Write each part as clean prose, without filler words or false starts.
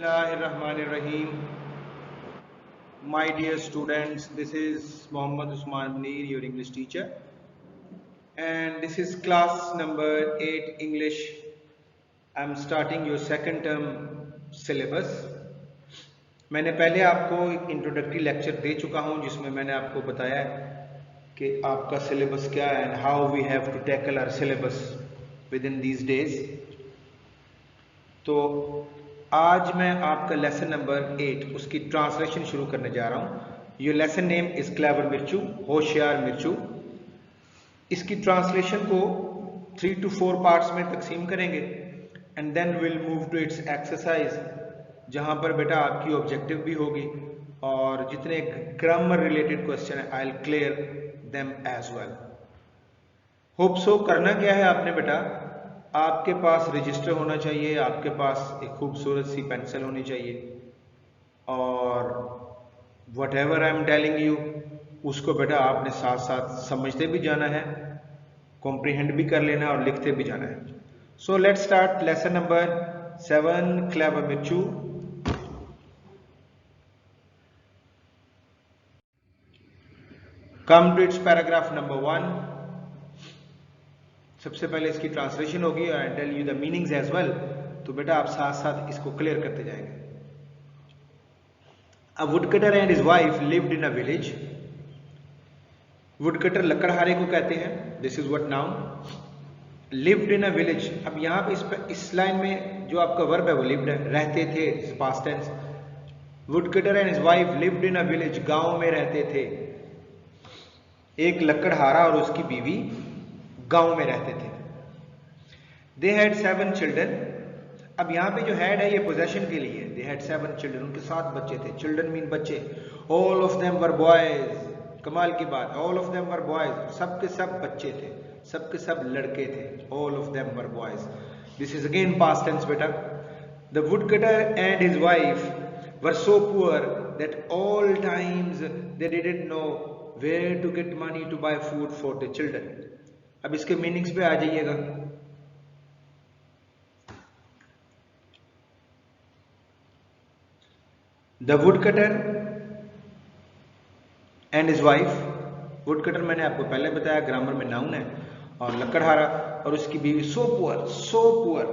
Bismillahirrahmanirrahim. My dear students, this is Muhammad Usman Munir, your English teacher, and this is class number 8 English. I'm starting your second term syllabus. मैंने पहले आपको एक introductory lecture दे चुका हूं जिसमें मैंने आपको बताया कि आपका सिलेबस क्या है and how we have to tackle our syllabus within these days. तो आज मैं आपका लेसन नंबर 8 उसकी ट्रांसलेशन शुरू करने जा रहा हूं. Your lesson name is clever Mirchu, होशियार मिर्चू. इसकी ट्रांसलेशन को 3 to 4 पार्ट्स में तकसीम करेंगे and then will move to its exercise, जहां पर बेटा आपकी ऑब्जेक्टिव भी होगी और जितने ग्रामर रिलेटेड क्वेश्चन है I will clear them as well. Hope so. करना क्या है आपने बेटा, आपके पास रजिस्टर होना चाहिए, आपके पास एक खूबसूरत सी पेंसिल होनी चाहिए और what ever I am telling you उसको बेटा आपने साथ साथ समझते भी जाना है, कॉम्प्रिहेंड भी कर लेना और लिखते भी जाना है. So let's start lesson number 7 clever Mirchu. Come to its paragraph number 1. सबसे पहले इसकी ट्रांसलेशन होगी और I tell you the meanings as well. तो बेटा आप साथ साथ इसको क्लियर करते जाएंगे. A woodcutter and his wife lived in a village. Woodcutter लकड़हारे को कहते हैं. This is what noun. Lived in a village. अब यहाँ पे इस लाइन में जो आपका वर्ब है वो लिव्ड है, रहते थे, past tense. Woodcutter and his wife lived in a village. गांव में रहते थे. एक लकड़हारा और उसकी बीवी गांव में रहते थे. They had 7 children. अब यहाँ पे जो हैड है ये पोजेशन के लिए. They had 7 children. उनके 7 बच्चे थे. चिल्ड्रन मीन बच्चे. All of them were boys. कमाल की बात, all of them were boys. सब के सब बच्चे थे, सब के सब लड़के थे. All of them were boys. This is again past tense बेटा. The woodcutter and his wife were so poor that all times they didn't know where to get money to buy food for the children. अब इसके meanings पे आ जाइएगा. The woodcutter and his wife. Woodcutter मैंने आपको पहले बताया grammar में नाउन है, और लकड़हारा और उसकी बीवी. So poor, so poor.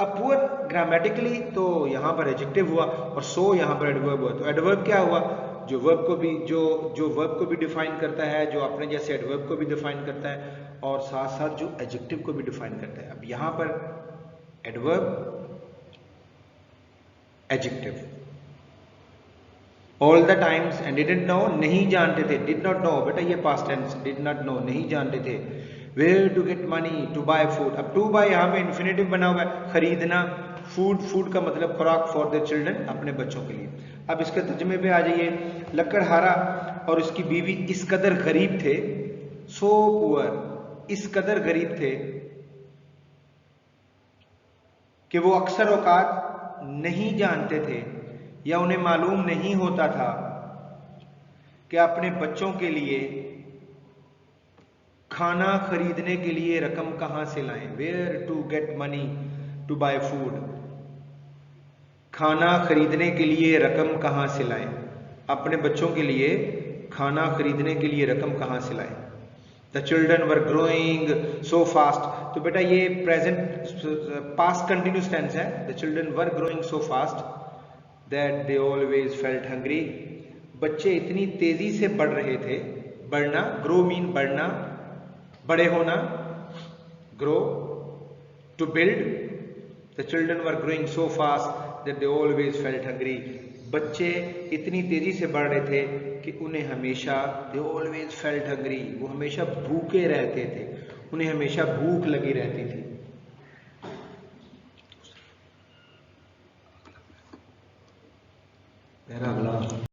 अब पुअर ग्रामेटिकली तो यहां पर एडजेक्टिव हुआ और सो यहां पर एडवर्ब हुआ. तो एडवर्ब क्या हुआ, जो वर्ब को भी जो वर्ब को भी डिफाइन करता है, जो अपने जैसे एडवर्ब को भी डिफाइन करता है और साथ साथ जो एडजेक्टिव को भी डिफाइन करता है. अब यहां पर adverb, adjective. All the times and didn't know, नहीं जानते थे. डिड नॉट नो बेटा ये past tense. Did not know, नहीं जानते थे. Where to get money to buy food. अब टू बाय यहां पे इन्फिनेटिव बना हुआ है, खरीदना. फूड, फूड का मतलब खुराक. फॉर द चिल्ड्रन, अपने बच्चों के लिए. अब इसके तर्जुमे पे आ जाइए. लकड़हारा और उसकी बीवी इस कदर गरीब थे. सो पुअर, इस कदर गरीब थे कि वो अक्सर औकात नहीं जानते थे या उन्हें मालूम नहीं होता था कि अपने बच्चों के लिए खाना खरीदने के लिए रकम कहां से लाएं. Where to get money to buy food. खाना खरीदने के लिए रकम कहां से लाएं. अपने बच्चों के लिए खाना खरीदने के लिए रकम कहां से लाएं. The children were growing so fast. तो बेटा ये प्रेजेंट पास्ट कंटिन्यूस टेंस है. The children were growing so fast that they always felt hungry. बच्चे इतनी तेजी से बढ़ रहे थे. बढ़ना, ग्रो मीन बढ़ना, बड़े होना. Grow, to build. The children were growing so fast that they always felt hungry. बच्चे इतनी तेजी से बढ़ रहे थे कि उन्हें हमेशा, दे ऑलवेज फेल्ट हंग्री, वो हमेशा भूखे रहते थे, उन्हें हमेशा भूख लगी रहती थी.